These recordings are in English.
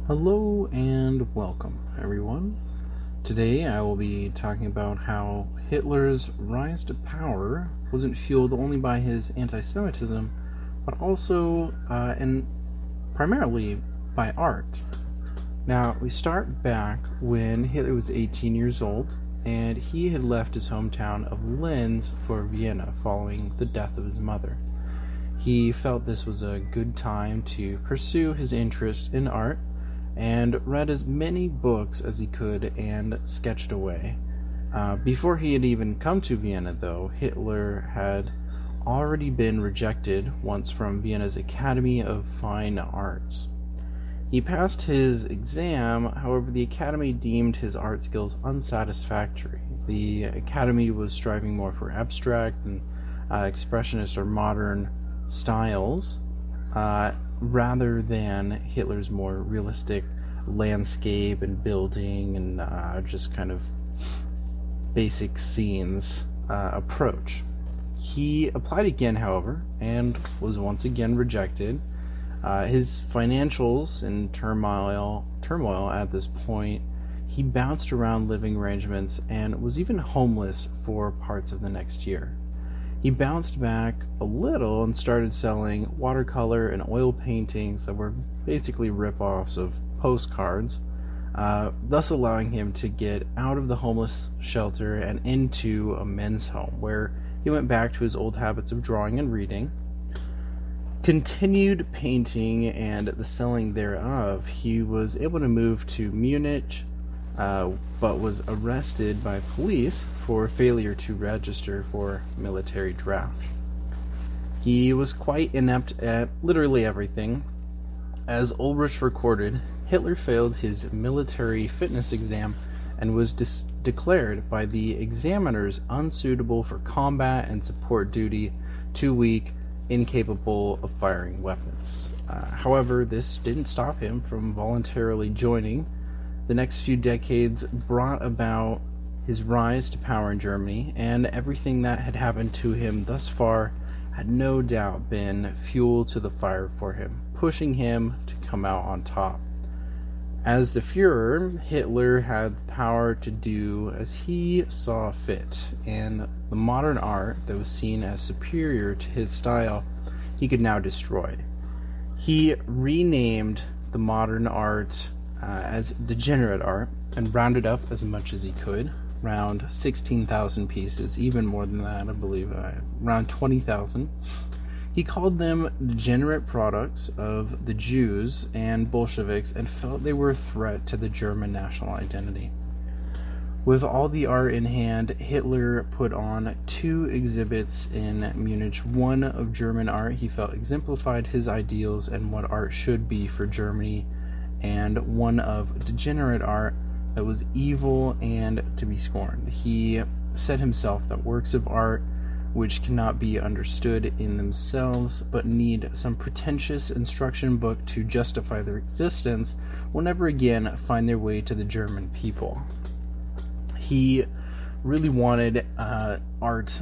Hello and welcome, everyone. Today I will be talking about how Hitler's rise to power wasn't fueled only by his anti-Semitism, but also and primarily by art. Now, we start back when Hitler was 18 years old, and he had left his hometown of Linz for Vienna following the death of his mother. He felt this was a good time to pursue his interest in art and read as many books as he could and sketched away. Before he had even come to Vienna, though, Hitler had already been rejected once from Vienna's Academy of Fine Arts. He passed his exam, however, the Academy deemed his art skills unsatisfactory. The Academy was striving more for abstract and expressionist or modern styles, rather than Hitler's more realistic landscape and building and just kind of basic scenes approach. He applied again, however, and was once again rejected. His financials in turmoil at this point, he bounced around living arrangements and was even homeless for parts of the next year. He bounced back a little and started selling watercolor and oil paintings that were basically rip-offs of postcards, thus allowing him to get out of the homeless shelter and into a men's home, where he went back to his old habits of drawing and reading. Continued painting and the selling thereof, he was able to move to Munich, but was arrested by police for failure to register for military draft. He was quite inept at literally everything. As Ulrich recorded, Hitler failed his military fitness exam and was declared by the examiners unsuitable for combat and support duty, too weak, incapable of firing weapons. However, this didn't stop him from voluntarily joining. The next few decades brought about his rise to power in Germany, and everything that had happened to him thus far had no doubt been fuel to the fire for him, pushing him to come out on top. As the Führer, Hitler had the power to do as he saw fit, and the modern art that was seen as superior to his style, he could now destroy. He renamed the modern art as degenerate art and rounded up as much as he could, around 16,000 pieces, even more than that, I believe, around 20,000. He called them degenerate products of the Jews and Bolsheviks and felt they were a threat to the German national identity. With all the art in hand, Hitler put on 2 exhibits in Munich, one of German art he felt exemplified his ideals and what art should be for Germany, and one of degenerate art that was evil and to be scorned. He said himself that works of art which cannot be understood in themselves but need some pretentious instruction book to justify their existence will never again find their way to the German people. He really wanted art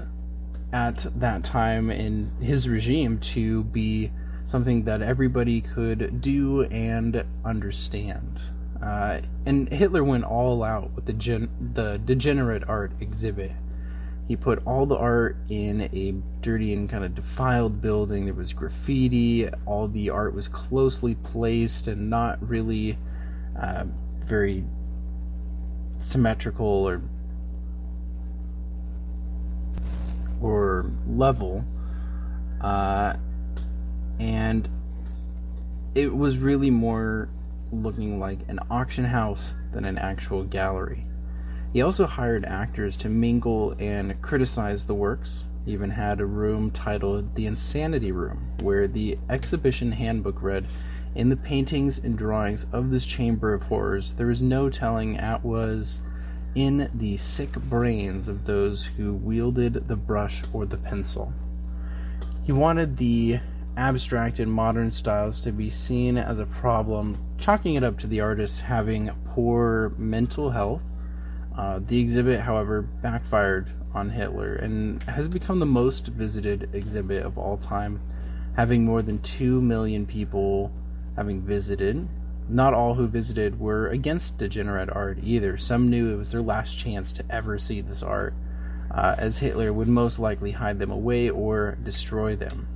at that time in his regime to be something that everybody could do and understand. And Hitler went all out with the degenerate art exhibit. He put all the art in a dirty and kind of defiled building. There was graffiti. All the art was closely placed and not really very symmetrical or level. And it was really more looking like an auction house than an actual gallery. He also hired actors to mingle and criticize the works. He even had a room titled the Insanity Room, where the exhibition handbook read, "In the paintings and drawings of this chamber of horrors, there is no telling at was in the sick brains of those who wielded the brush or the pencil." He wanted the abstract and modern styles to be seen as a problem, chalking it up to the artists having poor mental health. The exhibit, however, backfired on Hitler and has become the most visited exhibit of all time, having more than 2 million people having visited. not all who visited were against degenerate art either. Some knew it was their last chance to ever see this art, as Hitler would most likely hide them away or destroy them.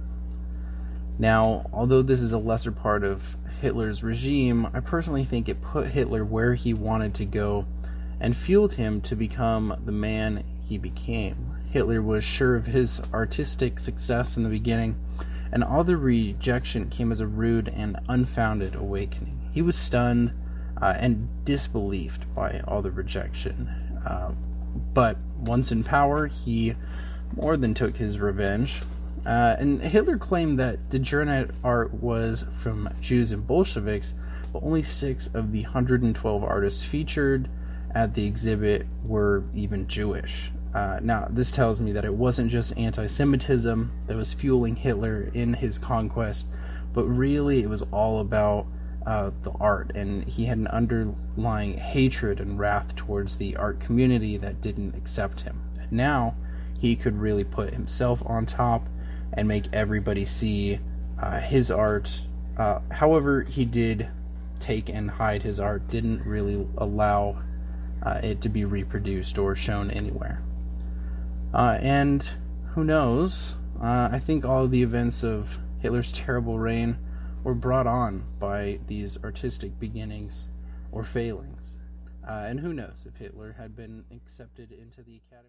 Now, although this is a lesser part of Hitler's regime, I personally think it put Hitler where he wanted to go and fueled him to become the man he became. Hitler was sure of his artistic success in the beginning, and all the rejection came as a rude and unfounded awakening. He was stunned and disbelieved by all the rejection. But once in power, he more than took his revenge. And Hitler claimed that degenerate art was from Jews and Bolsheviks, but only 6 of the 112 artists featured at the exhibit were even Jewish. Now, this tells me that it wasn't just anti-Semitism that was fueling Hitler in his conquest, but really it was all about the art, and he had an underlying hatred and wrath towards the art community that didn't accept him. And now he could really put himself on top and make everybody see his art. However, he did take and hide his art, didn't really allow it to be reproduced or shown anywhere. And who knows, I think all of the events of Hitler's terrible reign were brought on by these artistic beginnings or failings. And who knows if Hitler had been accepted into the Academy.